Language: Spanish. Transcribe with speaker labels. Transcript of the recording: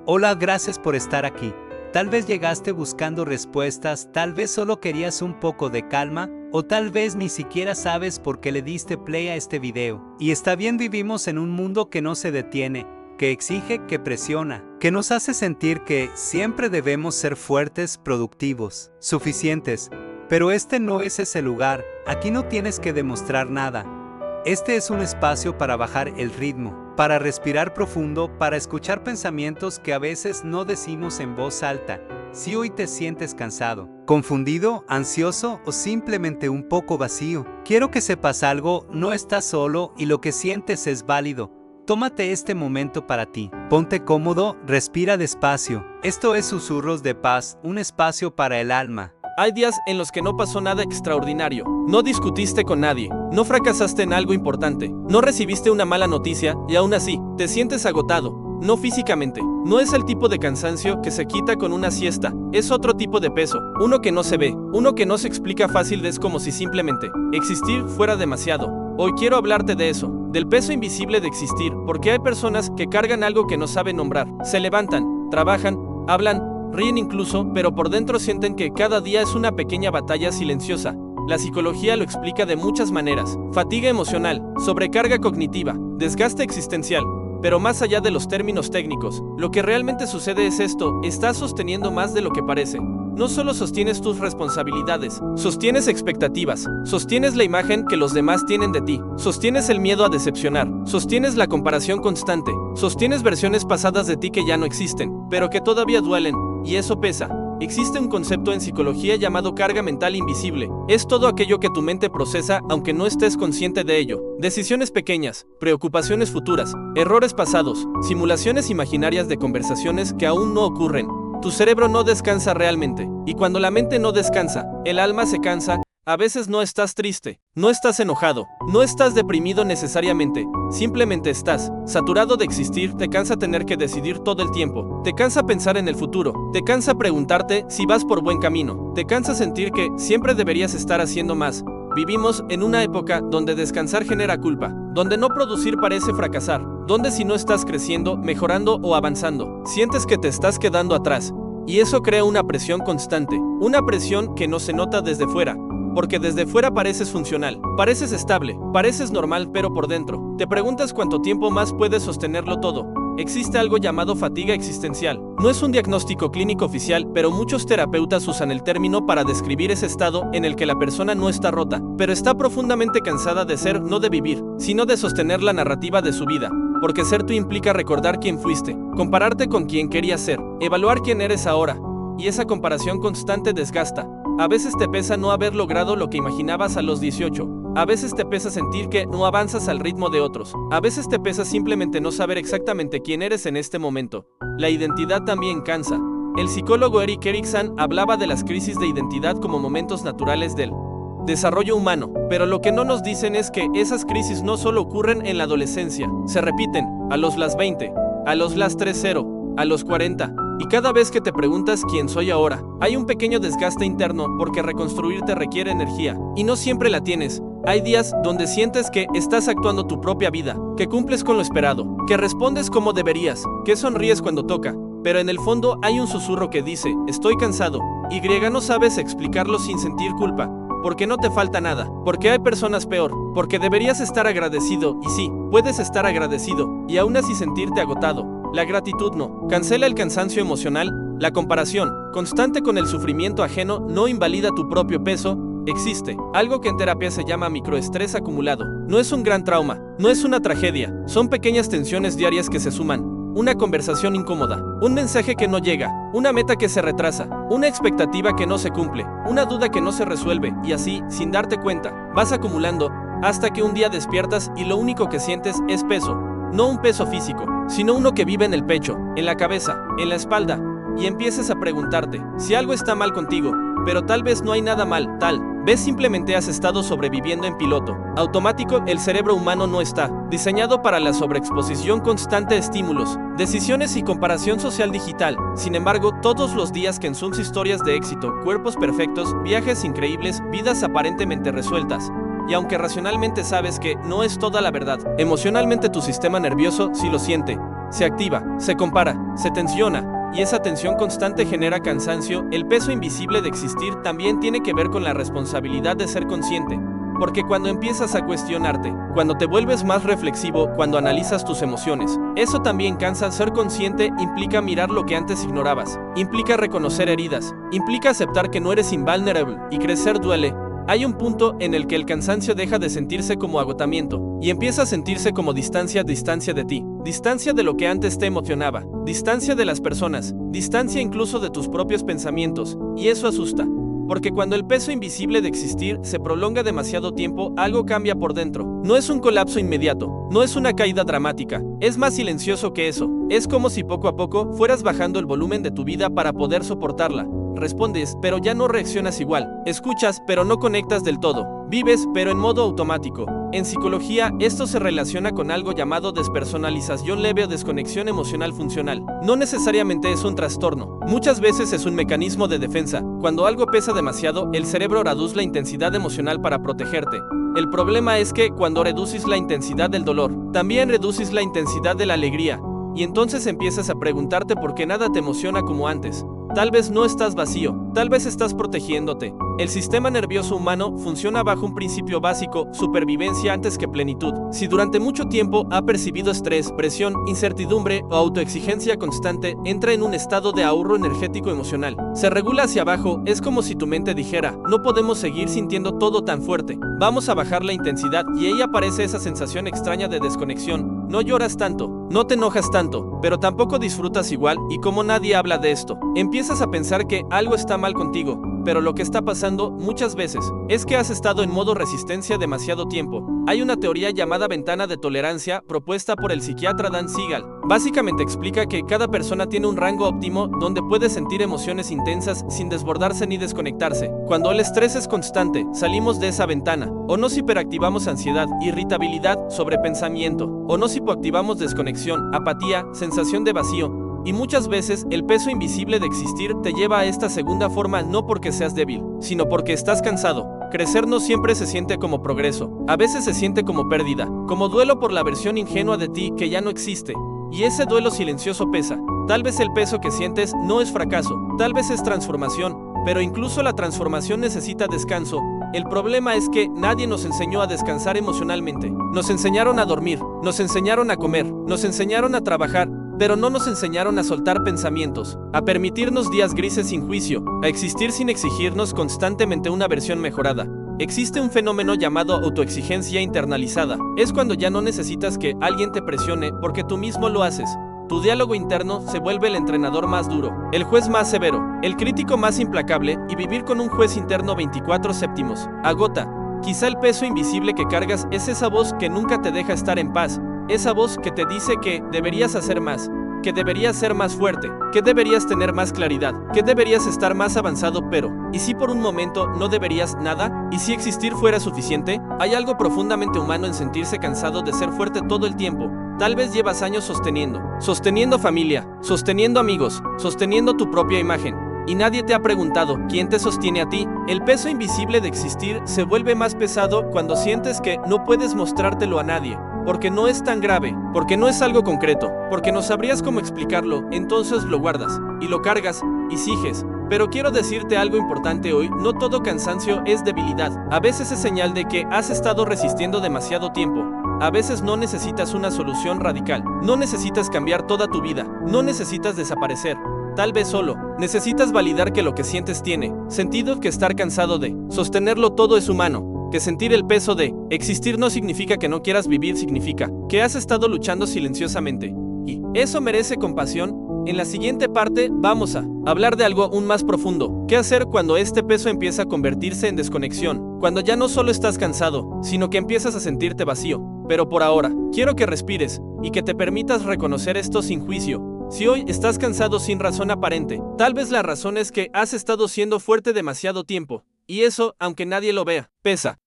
Speaker 1: Hola, gracias por estar aquí. Tal vez llegaste buscando respuestas, tal vez solo querías un poco de calma, o tal vez ni siquiera sabes por qué le diste play a este video. Y está bien, vivimos en un mundo que no se detiene, que exige, que presiona, que nos hace sentir que siempre debemos ser fuertes, productivos, suficientes. Pero este no es ese lugar, aquí no tienes que demostrar nada. Este es un espacio para bajar el ritmo, para respirar profundo, para escuchar pensamientos que a veces no decimos en voz alta. Si hoy te sientes cansado, confundido, ansioso o simplemente un poco vacío, quiero que sepas algo, no estás solo y lo que sientes es válido. Tómate este momento para ti. Ponte cómodo, respira despacio. Esto es Susurros de Paz, un espacio para el alma.
Speaker 2: Hay días en los que no pasó nada extraordinario, no discutiste con nadie, no fracasaste en algo importante, no recibiste una mala noticia y aún así, te sientes agotado, no físicamente. No es el tipo de cansancio que se quita con una siesta, es otro tipo de peso, uno que no se ve, uno que no se explica fácil, es como si simplemente existir fuera demasiado. Hoy quiero hablarte de eso, del peso invisible de existir, porque hay personas que cargan algo que no saben nombrar, se levantan, trabajan, hablan, ríen incluso, pero por dentro sienten que cada día es una pequeña batalla silenciosa. La psicología lo explica de muchas maneras: fatiga emocional, sobrecarga cognitiva, desgaste existencial. Pero más allá de los términos técnicos, lo que realmente sucede es esto: estás sosteniendo más de lo que parece. No solo sostienes tus responsabilidades, sostienes expectativas, sostienes la imagen que los demás tienen de ti, sostienes el miedo a decepcionar, sostienes la comparación constante, sostienes versiones pasadas de ti que ya no existen, pero que todavía duelen, y eso pesa. Existe un concepto en psicología llamado carga mental invisible. Es todo aquello que tu mente procesa aunque no estés consciente de ello. Decisiones pequeñas, preocupaciones futuras, errores pasados, simulaciones imaginarias de conversaciones que aún no ocurren. Tu cerebro no descansa realmente, y cuando la mente no descansa, el alma se cansa. A veces no estás triste, no estás enojado, no estás deprimido necesariamente, simplemente estás saturado de existir. Te cansa tener que decidir todo el tiempo, te cansa pensar en el futuro, te cansa preguntarte si vas por buen camino, te cansa sentir que siempre deberías estar haciendo más. Vivimos en una época donde descansar genera culpa, donde no producir parece fracasar, donde si no estás creciendo, mejorando o avanzando, sientes que te estás quedando atrás. Y eso crea una presión constante, una presión que no se nota desde fuera. Porque desde fuera pareces funcional, pareces estable, pareces normal, pero por dentro te preguntas cuánto tiempo más puedes sostenerlo todo. Existe algo llamado fatiga existencial. No es un diagnóstico clínico oficial, pero muchos terapeutas usan el término para describir ese estado en el que la persona no está rota, pero está profundamente cansada de ser, no de vivir, sino de sostener la narrativa de su vida. Porque ser tú implica recordar quién fuiste, compararte con quien querías ser, evaluar quién eres ahora. Y esa comparación constante desgasta. A veces te pesa no haber logrado lo que imaginabas a los 18. A veces te pesa sentir que no avanzas al ritmo de otros. A veces te pesa simplemente no saber exactamente quién eres en este momento. La identidad también cansa. El psicólogo Erik Erikson hablaba de las crisis de identidad como momentos naturales del desarrollo humano, pero lo que no nos dicen es que esas crisis no solo ocurren en la adolescencia, se repiten a los 20, a los 30, a los 40. Y cada vez que te preguntas quién soy ahora, hay un pequeño desgaste interno, porque reconstruirte requiere energía, y no siempre la tienes. Hay días donde sientes que estás actuando tu propia vida, que cumples con lo esperado, que respondes como deberías, que sonríes cuando toca, pero en el fondo hay un susurro que dice: estoy cansado. Y no sabes explicarlo sin sentir culpa, porque no te falta nada, porque hay personas peor, porque deberías estar agradecido, y sí, puedes estar agradecido, y aún así sentirte agotado. La gratitud no cancela el cansancio emocional. La comparación constante con el sufrimiento ajeno no invalida tu propio peso. Existe algo que en terapia se llama microestrés acumulado. No es un gran trauma, no es una tragedia, son pequeñas tensiones diarias que se suman. Una conversación incómoda, un mensaje que no llega, una meta que se retrasa, una expectativa que no se cumple, una duda que no se resuelve, y así, sin darte cuenta, vas acumulando, hasta que un día despiertas y lo único que sientes es peso. No un peso físico, sino uno que vive en el pecho, en la cabeza, en la espalda, y empiezas a preguntarte si algo está mal contigo, pero tal vez no hay nada mal, tal vez simplemente has estado sobreviviendo en piloto automático. El cerebro humano no está diseñado para la sobreexposición constante a estímulos, decisiones y comparación social digital. Sin embargo, todos los días que ensums historias de éxito, cuerpos perfectos, viajes increíbles, vidas aparentemente resueltas. Y aunque racionalmente sabes que no es toda la verdad, emocionalmente tu sistema nervioso sí lo siente. se activa, se compara, se tensiona, y esa tensión constante genera cansancio. El peso invisible de existir también tiene que ver con la responsabilidad de ser consciente. Porque cuando empiezas a cuestionarte, cuando te vuelves más reflexivo, cuando analizas tus emociones, eso también cansa. Ser consciente implica mirar lo que antes ignorabas, implica reconocer heridas, implica aceptar que no eres invulnerable, y crecer duele. Hay un punto en el que el cansancio deja de sentirse como agotamiento, y empieza a sentirse como distancia de ti, distancia de lo que antes te emocionaba, distancia de las personas, distancia incluso de tus propios pensamientos, y eso asusta. Porque cuando el peso invisible de existir se prolonga demasiado tiempo, algo cambia por dentro. No es un colapso inmediato, no es una caída dramática, es más silencioso que eso. Es como si poco a poco fueras bajando el volumen de tu vida para poder soportarla. Respondes, pero ya no reaccionas igual. Escuchas, pero no conectas del todo. Vives, pero en modo automático. En psicología, esto se relaciona con algo llamado despersonalización leve o desconexión emocional funcional. No necesariamente es un trastorno. Muchas veces es un mecanismo de defensa. Cuando algo pesa demasiado, el cerebro reduce la intensidad emocional para protegerte. El problema es que cuando reduces la intensidad del dolor, también reduces la intensidad de la alegría. Y entonces empiezas a preguntarte por qué nada te emociona como antes. Tal vez no estás vacío, tal vez estás protegiéndote. El sistema nervioso humano funciona bajo un principio básico, supervivencia antes que plenitud. Si durante mucho tiempo ha percibido estrés, presión, incertidumbre o autoexigencia constante, entra en un estado de ahorro energético emocional. Se regula hacia abajo, es como si tu mente dijera, no podemos seguir sintiendo todo tan fuerte. Vamos a bajar la intensidad y ahí aparece esa sensación extraña de desconexión. No lloras tanto, no te enojas tanto, pero tampoco disfrutas igual y como nadie habla de esto, empiezas a pensar que algo está mal contigo. Pero lo que está pasando muchas veces es que has estado en modo resistencia demasiado tiempo. Hay una teoría llamada ventana de tolerancia propuesta por el psiquiatra Dan Siegel. Básicamente explica que cada persona tiene un rango óptimo donde puede sentir emociones intensas sin desbordarse ni desconectarse. Cuando el estrés es constante, salimos de esa ventana. O nos hiperactivamos ansiedad, irritabilidad, sobrepensamiento. O nos hipoactivamos desconexión, apatía, sensación de vacío. Y muchas veces el peso invisible de existir te lleva a esta segunda forma no porque seas débil, sino porque estás cansado. Crecer no siempre se siente como progreso, a veces se siente como pérdida, como duelo por la versión ingenua de ti que ya no existe. Y ese duelo silencioso pesa. Tal vez el peso que sientes no es fracaso, tal vez es transformación, pero incluso la transformación necesita descanso. El problema es que nadie nos enseñó a descansar emocionalmente. Nos enseñaron a dormir, nos enseñaron a comer, nos enseñaron a trabajar, pero no nos enseñaron a soltar pensamientos, a permitirnos días grises sin juicio, a existir sin exigirnos constantemente una versión mejorada. Existe un fenómeno llamado autoexigencia internalizada. Es cuando ya no necesitas que alguien te presione porque tú mismo lo haces. Tu diálogo interno se vuelve el entrenador más duro, el juez más severo, el crítico más implacable, y vivir con un juez interno 24/7 agota. Quizá el peso invisible que cargas es esa voz que nunca te deja estar en paz. Esa voz que te dice que deberías hacer más, que deberías ser más fuerte, que deberías tener más claridad, que deberías estar más avanzado, pero ¿y si por un momento no deberías nada? ¿Y si existir fuera suficiente? Hay algo profundamente humano en sentirse cansado de ser fuerte todo el tiempo. Tal vez llevas años sosteniendo familia, sosteniendo amigos, sosteniendo tu propia imagen. Y nadie te ha preguntado quién te sostiene a ti. El peso invisible de existir se vuelve más pesado cuando sientes que no puedes mostrártelo a nadie. Porque no es tan grave, porque no es algo concreto, porque no sabrías cómo explicarlo, entonces lo guardas, y lo cargas, y sigues. Pero quiero decirte algo importante hoy, no todo cansancio es debilidad. A veces es señal de que has estado resistiendo demasiado tiempo. A veces no necesitas una solución radical, no necesitas cambiar toda tu vida, no necesitas desaparecer. Tal vez solo necesitas validar que lo que sientes tiene sentido, que estar cansado de sostenerlo todo es humano. Que sentir el peso de existir no significa que no quieras vivir, significa que has estado luchando silenciosamente. Y eso merece compasión. En la siguiente parte vamos a hablar de algo aún más profundo. ¿Qué hacer cuando este peso empieza a convertirse en desconexión? Cuando ya no solo estás cansado, sino que empiezas a sentirte vacío. Pero por ahora, quiero que respires y que te permitas reconocer esto sin juicio. Si hoy estás cansado sin razón aparente, tal vez la razón es que has estado siendo fuerte demasiado tiempo. Y eso, aunque nadie lo vea, pesa.